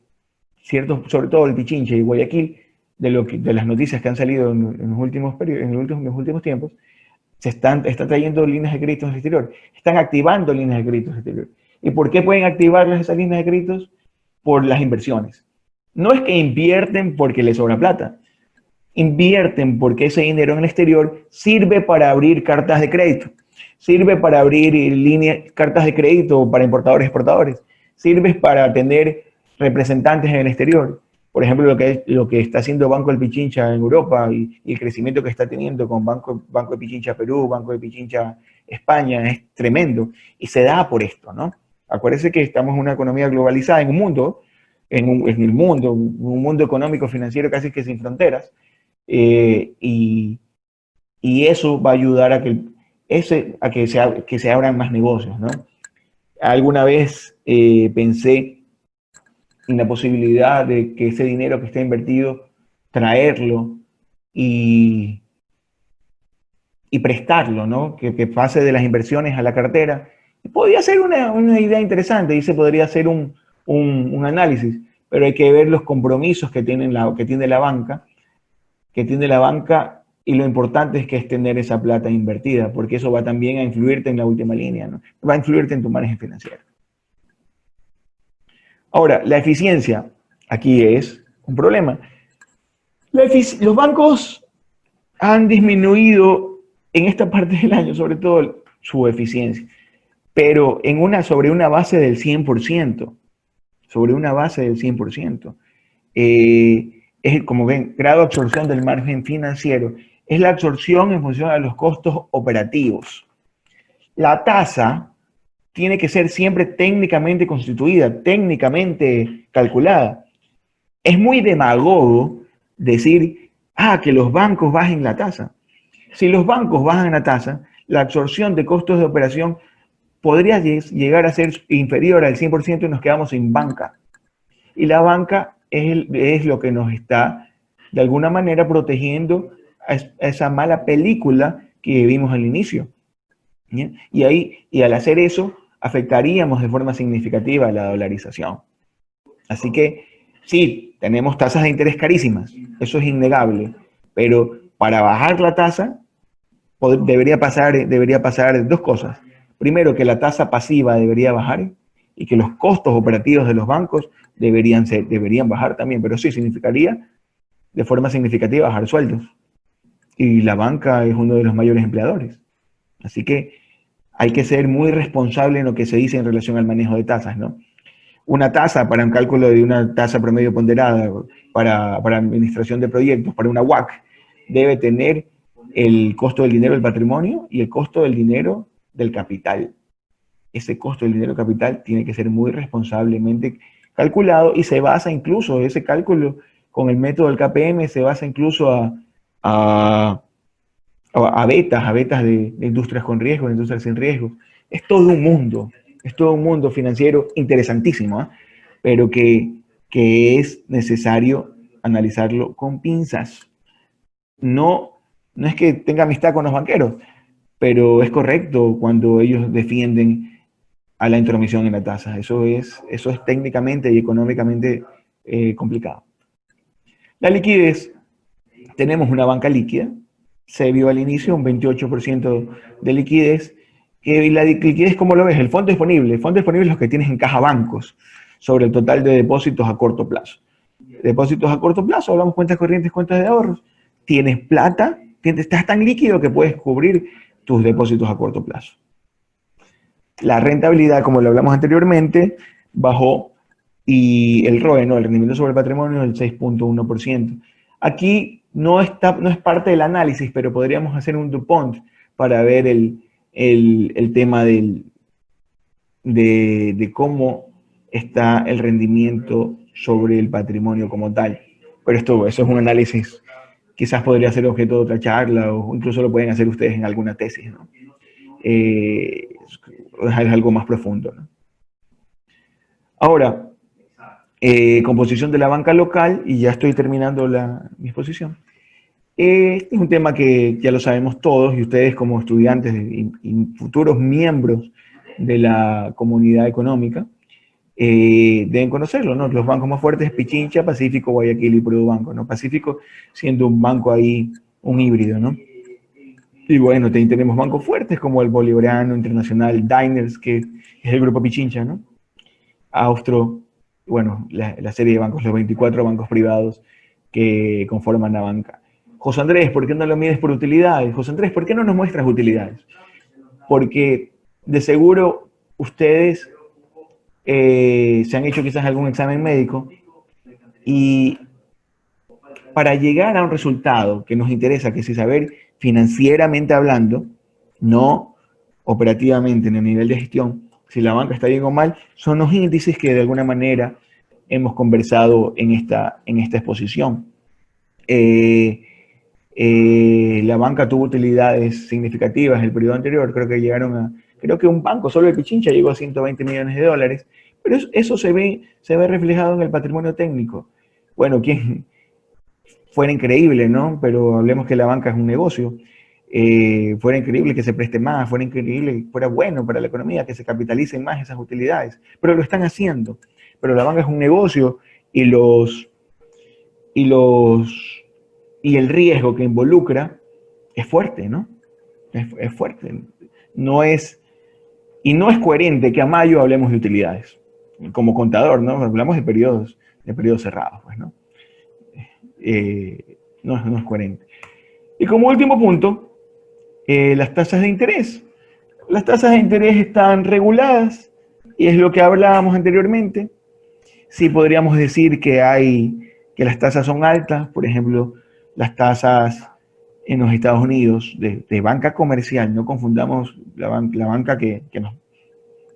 ciertos, sobre todo el Pichinche y Guayaquil, de las noticias que han salido en los últimos tiempos, está trayendo líneas de créditos al exterior, están activando líneas de créditos al exterior. ¿Y por qué pueden activar esas líneas de créditos? Por las inversiones. No es que invierten porque les sobra plata, invierten porque ese dinero en el exterior sirve para abrir cartas de crédito, sirve para abrir cartas de crédito para importadores y exportadores, sirve para tener representantes en el exterior. Por ejemplo, lo que está haciendo Banco del Pichincha en Europa y el crecimiento que está teniendo con Banco de Pichincha Perú, Banco de Pichincha España es tremendo. Y se da por esto, ¿no? Acuérdense que estamos en una economía globalizada, en un mundo, un mundo económico, financiero casi que sin fronteras. Y eso va a ayudar a que se abran más negocios, ¿no? Alguna vez pensé en la posibilidad de que ese dinero que está invertido, traerlo y, y prestarlo, ¿no? Que pase de las inversiones a la cartera. Podría ser una idea interesante y se podría hacer un análisis, pero hay que ver los compromisos que tiene la banca, y lo importante es que es tener esa plata invertida, porque eso va también a influirte en la última línea, ¿no? Va a influirte en tu margen financiero. Ahora, la eficiencia aquí es un problema. Los bancos han disminuido en esta parte del año, sobre todo su eficiencia, pero sobre una base del 100%, sobre una base del 100%. Es, como ven, grado de absorción del margen financiero, es la absorción en función de los costos operativos. La tasa tiene que ser siempre técnicamente constituida, técnicamente calculada. Es muy demagogo decir, que los bancos bajen la tasa. Si los bancos bajan la tasa, la absorción de costos de operación podría llegar a ser inferior al 100% y nos quedamos sin banca. Y la banca es lo que nos está, de alguna manera, protegiendo a esa mala película que vimos al inicio. ¿Bien? Y al hacer eso, afectaríamos de forma significativa la dolarización. Así que, sí, tenemos tasas de interés carísimas, eso es innegable, pero para bajar la tasa debería pasar dos cosas. Primero, que la tasa pasiva debería bajar y que los costos operativos de los bancos deberían bajar también, pero sí significaría de forma significativa bajar sueldos. Y la banca es uno de los mayores empleadores. Así que hay que ser muy responsable en lo que se dice en relación al manejo de tasas, ¿no? Una tasa para un cálculo de una tasa promedio ponderada para administración de proyectos, para una WAC, debe tener el costo del dinero del patrimonio y el costo del dinero del capital. Ese costo del dinero del capital tiene que ser muy responsablemente calculado y se basa incluso, ese cálculo con el método del KPM se basa incluso a betas de industrias con riesgo, de industrias sin riesgo. Es todo un mundo financiero interesantísimo, ¿eh? Pero que es necesario analizarlo con pinzas. No es que tenga amistad con los banqueros, pero es correcto cuando ellos defienden a la intromisión en la tasa. Eso es técnicamente y económicamente complicado. La liquidez. Tenemos una banca líquida. Se vio al inicio un 28% de liquidez. Y la liquidez, ¿cómo lo ves? El fondo disponible. El fondo disponible es lo que tienes en caja bancos sobre el total de depósitos a corto plazo. Depósitos a corto plazo, hablamos cuentas corrientes, cuentas de ahorros. Tienes plata, estás tan líquido que puedes cubrir tus depósitos a corto plazo. La rentabilidad, como lo hablamos anteriormente, bajó y el ROE, ¿no? El rendimiento sobre el patrimonio, el 6.1%. Aquí no es parte del análisis, pero podríamos hacer un DuPont para ver el tema de cómo está el rendimiento sobre el patrimonio como tal. Pero eso es un análisis, quizás podría ser objeto de otra charla o incluso lo pueden hacer ustedes en alguna tesis, ¿no? Es algo más profundo, ¿no? Ahora, composición de la banca local, y ya estoy terminando mi exposición. Este es un tema que ya lo sabemos todos y ustedes como estudiantes y futuros miembros de la comunidad económica deben conocerlo, ¿no? Los bancos más fuertes, Pichincha, Pacífico, Guayaquil y Produbanco, ¿no? Pacífico siendo un banco ahí, un híbrido, ¿no? Y bueno, tenemos bancos fuertes como el Bolivariano Internacional, Diners, que es el grupo Pichincha, ¿no? Austro, bueno, la serie de bancos, los 24 bancos privados que conforman la banca. José Andrés, ¿por qué no lo mides por utilidades? José Andrés, ¿por qué no nos muestras utilidades? Porque de seguro ustedes se han hecho quizás algún examen médico Y para llegar a un resultado que nos interesa, que es saber financieramente hablando, no operativamente en el nivel de gestión, si la banca está bien o mal, son los índices que de alguna manera hemos conversado en esta exposición. Eh, la banca tuvo utilidades significativas en el periodo anterior, creo que un banco, solo el Pichincha, llegó a 120 millones de dólares, pero eso se ve reflejado en el patrimonio técnico. Bueno, ¿quién, fuera increíble, ¿no? Pero hablemos que la banca es un negocio. Fuera increíble que se preste más, fuera increíble, fuera bueno para la economía que se capitalicen más esas utilidades, pero lo están haciendo. Pero la banca es un negocio y y los y el riesgo que involucra es fuerte, ¿no? Es fuerte. No es y no es coherente que a mayo hablemos de utilidades. Como contador, ¿no? Hablamos de periodos cerrados, pues, ¿no? No es coherente. Y como último punto, las tasas de interés. Las tasas de interés están reguladas y es lo que hablábamos anteriormente. Sí podríamos decir que las tasas son altas, por ejemplo, las tasas en los Estados Unidos de banca comercial, no confundamos la banca que nos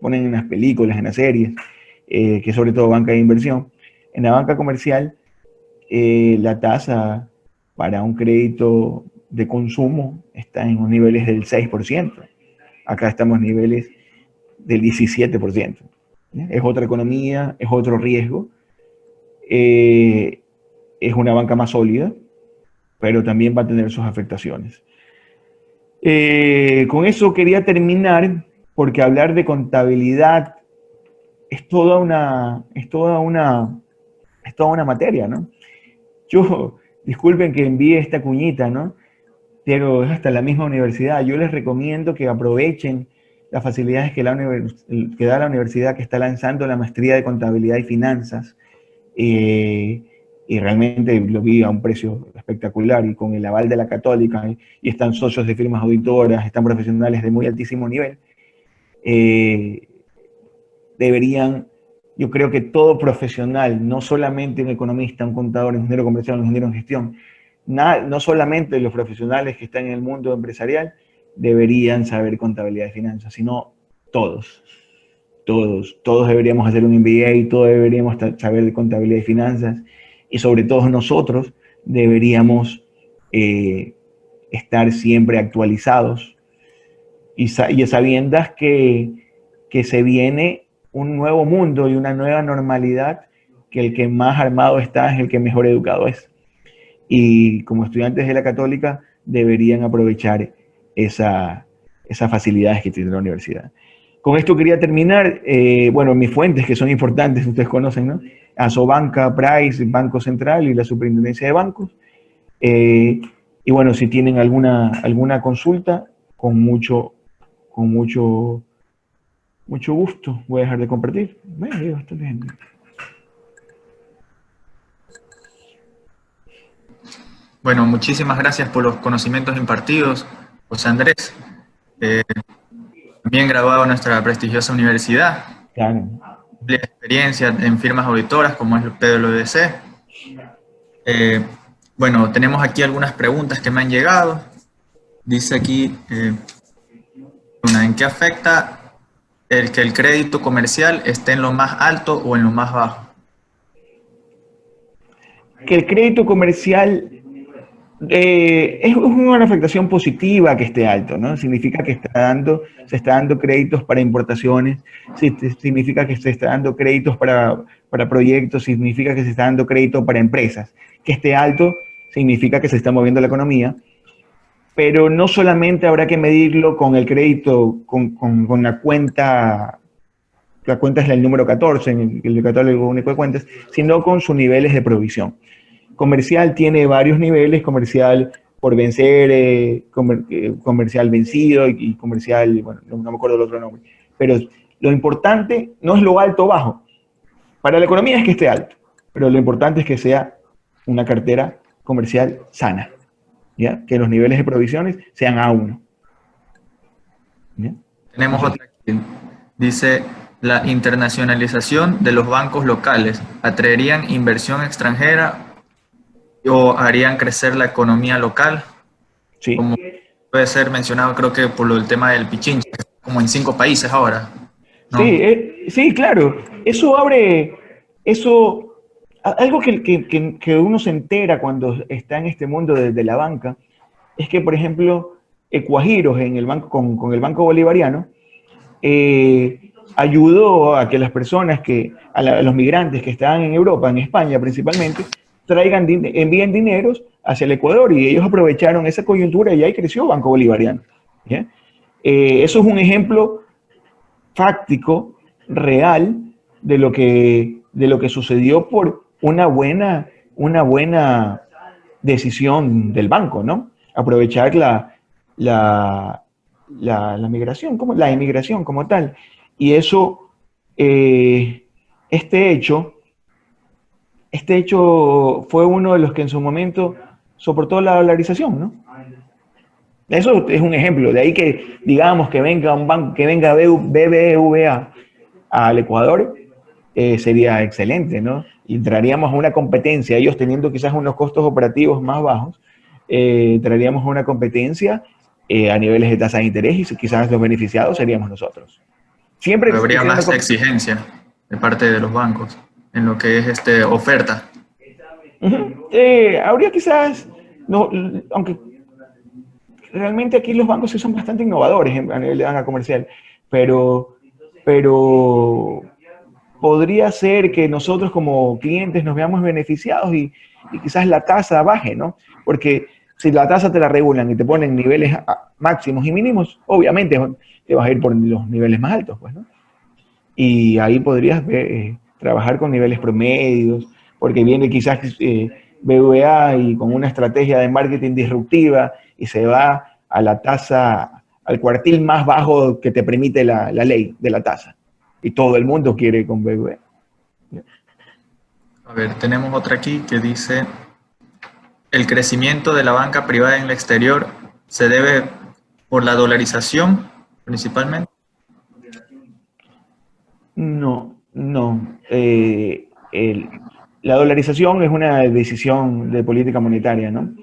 ponen en las películas, en las series, que es sobre todo banca de inversión. En la banca comercial, la tasa para un crédito de consumo está en los niveles del 6%. Acá estamos en niveles del 17%. Es otra economía, es otro riesgo, eh, es una banca más sólida, pero también va a tener sus afectaciones. Con eso quería terminar, porque hablar de contabilidad es toda una materia, ¿no? Yo, disculpen que envíe esta cuñita, ¿no? Pero es hasta la misma universidad. Yo les recomiendo que aprovechen las facilidades que da la universidad que está lanzando la maestría de contabilidad y finanzas. Eh, y realmente lo vi a un precio espectacular y con el aval de la Católica, y están socios de firmas auditoras, están profesionales de muy altísimo nivel. Eh, deberían, yo creo que todo profesional, no solamente un economista, un contador, un ingeniero comercial, un ingeniero en gestión, no solamente los profesionales que están en el mundo empresarial deberían saber contabilidad y finanzas, sino todos. Todos deberíamos hacer un MBA, todos deberíamos saber de contabilidad y finanzas, y sobre todo nosotros deberíamos eh, estar siempre actualizados y sabiendas que se viene un nuevo mundo y una nueva normalidad, que el que más armado está es el que mejor educado es. Y como estudiantes de la Católica deberían aprovechar esas facilidades que tiene la universidad. Con esto quería terminar. Bueno, mis fuentes que son importantes, ustedes conocen, ¿no? Asobanca, Price, Banco Central y la Superintendencia de Bancos. Eh, y bueno, si tienen alguna consulta, con mucho gusto voy a dejar de compartir. Bueno, bastante gente. Bueno, muchísimas gracias por los conocimientos impartidos, José Andrés. Eh, También graduado en nuestra prestigiosa universidad, Claro. amplia experiencia en firmas auditoras como es el PwC. Bueno, tenemos aquí algunas preguntas que me han llegado. Dice aquí, ¿en qué afecta el que el crédito comercial esté en lo más alto o en lo más bajo? Que el crédito comercial es una afectación positiva que esté alto, ¿no? Significa que se está dando créditos para importaciones, significa que se está dando créditos para proyectos, significa que se está dando crédito para empresas. Que esté alto significa que se está moviendo la economía, pero no solamente habrá que medirlo con el crédito, con la cuenta es el número 14 en el catálogo único de cuentas, sino con sus niveles de provisión. Comercial tiene varios niveles: comercial por vencer, comercial vencido y comercial, bueno, no me acuerdo el otro nombre. Pero lo importante no es lo alto o bajo. Para la economía es que esté alto, pero lo importante es que sea una cartera comercial sana, ¿ya? Que los niveles de provisiones sean A1. ¿Ya? Tenemos No sé. otra aquí. Dice, ¿La internacionalización de los bancos locales atraerían inversión extranjera o harían crecer la economía local? Sí. Como puede ser mencionado, creo que por lo del tema del Pichinche, que está como en 5 países ahora, Sí, ¿no? sí, claro. Eso abre, algo que uno se entera cuando está en este mundo de la banca, es que, por ejemplo, Ecuagiros en el banco, con el Banco Bolivariano, ayudó a que las personas a los migrantes que estaban en Europa, en España principalmente, envíen dineros hacia el Ecuador y ellos aprovecharon esa coyuntura y ahí creció Banco Bolivariano. ¿Ya? Eso es un ejemplo fáctico, real, de lo que sucedió por una buena decisión del banco, ¿no? Aprovechar la, la migración, la inmigración como tal. Y eso, eh, este hecho, este hecho fue uno de los que en su momento soportó la dolarización, ¿no? Eso es un ejemplo. De ahí que, digamos, que venga un banco, que venga BBVA al Ecuador, sería excelente, ¿no? Y entraríamos a una competencia, ellos teniendo quizás unos costos operativos más bajos, entraríamos a una competencia a niveles de tasa de interés y quizás los beneficiados seríamos nosotros. Siempre Habría existirá una más competencia. exigencia de parte de los bancos en lo que es oferta. Habría quizás, no, aunque realmente aquí los bancos sí son bastante innovadores a nivel de banca comercial, pero, pero podría ser que nosotros como clientes nos veamos beneficiados y quizás la tasa baje, ¿no? Porque si la tasa te la regulan y te ponen niveles máximos y mínimos, obviamente te vas a ir por los niveles más altos, pues, ¿no? Y ahí podrías trabajar con niveles promedios, porque viene quizás BVA y con una estrategia de marketing disruptiva y se va a la tasa, al cuartil más bajo que te permite la ley de la tasa. Y todo el mundo quiere con BVA. A ver, tenemos otra aquí que dice, el crecimiento de la banca privada en el exterior se debe por la dolarización principalmente. No, no. La dolarización es una decisión de política monetaria, ¿no?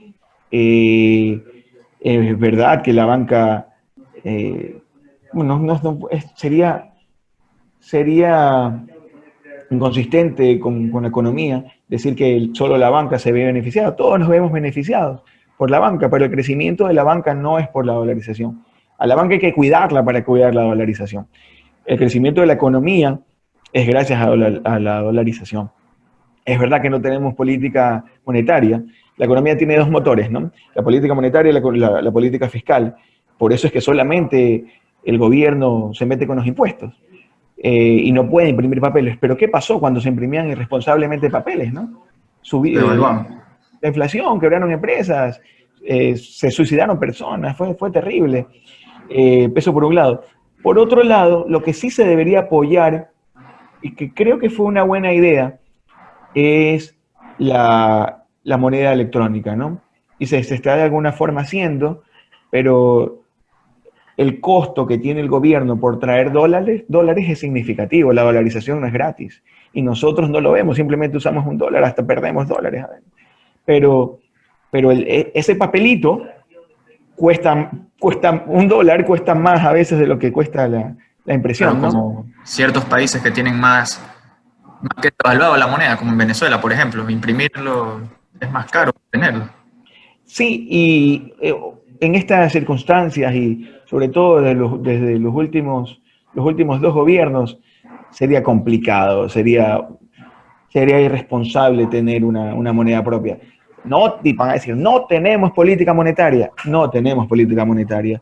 Eh, es verdad que la banca, eh, bueno, sería inconsistente con la economía decir que solo la banca se ve beneficiada. Todos nos vemos beneficiados por la banca, pero el crecimiento de la banca no es por la dolarización. A la banca hay que cuidarla para cuidar la dolarización. El crecimiento de la economía es gracias a la dolarización. Es verdad que no tenemos política monetaria. La economía tiene dos motores, ¿no? La política monetaria y la política fiscal. Por eso es que solamente el gobierno se mete con los impuestos y no puede imprimir papeles. Pero ¿qué pasó cuando se imprimían irresponsablemente papeles, ¿no? Devaluamos. La inflación, quebraron empresas, se suicidaron personas, fue terrible. Eso por un lado. Por otro lado, lo que sí se debería apoyar, y que creo que fue una buena idea, es la moneda electrónica, ¿no? Y se está de alguna forma haciendo, pero el costo que tiene el gobierno por traer dólares es significativo, la dolarización no es gratis. Y nosotros no lo vemos, simplemente usamos un dólar, hasta perdemos dólares. Pero, pero ese papelito cuesta un dólar, cuesta más a veces de lo que cuesta la Claro, impresión, ¿no? como ciertos países que tienen más que devaluado la moneda, como en Venezuela, por ejemplo, imprimirlo es más caro que tenerlo. Sí, y en estas circunstancias y sobre todo desde los últimos dos gobiernos, sería complicado, sería irresponsable tener una moneda propia. No, y van a decir, no tenemos política monetaria. No tenemos política monetaria.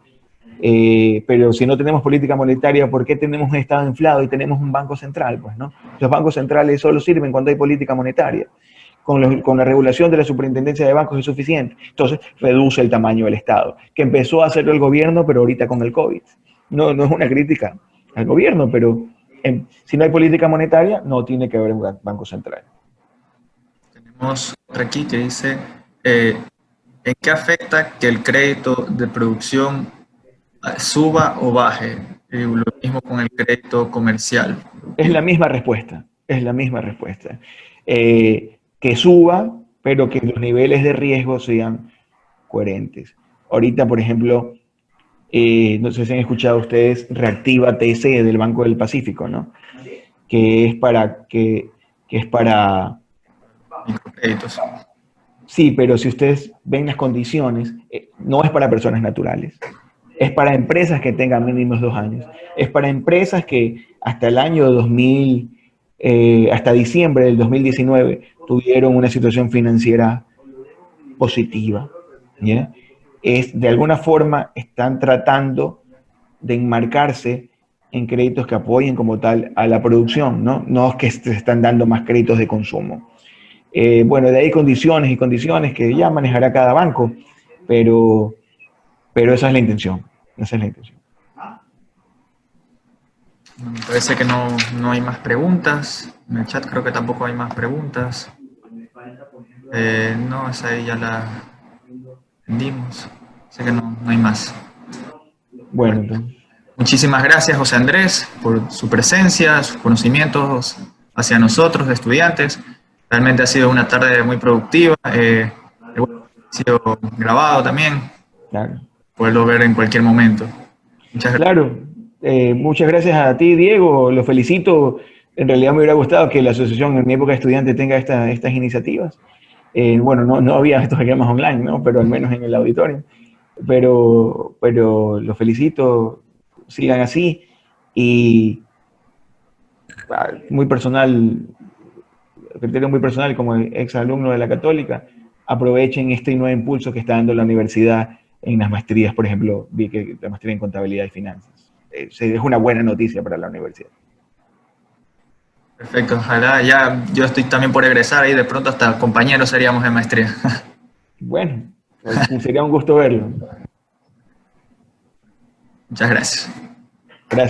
Pero si no tenemos política monetaria, ¿por qué tenemos un Estado inflado y tenemos un banco central? Pues, ¿no? Los bancos centrales solo sirven cuando hay política monetaria. Con la regulación de la superintendencia de bancos es suficiente. Entonces, reduce el tamaño del Estado, que empezó a hacerlo el gobierno, pero ahorita con el COVID. No, no es una crítica al gobierno, pero si no hay política monetaria, no tiene que haber un banco central. Tenemos otra aquí que dice, eh, ¿en qué afecta que el crédito de producción suba o baje? Y lo mismo con el crédito comercial. Es la misma respuesta, es la misma respuesta. Que suba, pero que los niveles de riesgo sean coherentes. Ahorita, por ejemplo, no sé si han escuchado ustedes Reactiva TC del Banco del Pacífico, ¿no? Que es para Microcréditos. sí, pero si ustedes ven las condiciones, no es para personas naturales. Es para empresas que tengan mínimos 2 años. Es para empresas que hasta el año 2000, hasta diciembre del 2019, tuvieron una situación financiera positiva. ¿Ya? De alguna forma están tratando de enmarcarse en créditos que apoyen como tal a la producción, ¿no? No es que se están dando más créditos de consumo. Bueno, de ahí condiciones y condiciones que ya manejará cada banco, pero, pero esa es la intención. Esa es la intención. Me parece que no hay más preguntas. En el chat creo que tampoco hay más preguntas. No, esa ahí ya la entendimos. Sé que no hay más. Bueno, entonces, Muchísimas gracias, José Andrés, por su presencia, sus conocimientos hacia nosotros, de estudiantes. Realmente ha sido una tarde muy productiva. Ha sido grabado también. claro. Poderlo ver en cualquier momento. Muchas gracias. Claro, muchas gracias a ti, Diego. Lo felicito. En realidad me hubiera gustado que la asociación en mi época de estudiante tenga estas iniciativas. Bueno, no había estos esquemas online, ¿no? Pero al menos en el auditorio. Pero los felicito, sigan así. Y muy personal, criterio muy personal como ex alumno de la Católica, aprovechen este nuevo impulso que está dando la universidad en las maestrías. Por ejemplo, vi que la maestría en contabilidad y finanzas. Es una buena noticia para la universidad. Perfecto, ojalá. Ya yo estoy también por egresar y de pronto hasta compañeros seríamos de maestría. Bueno, sería un gusto verlo. Muchas gracias. Gracias.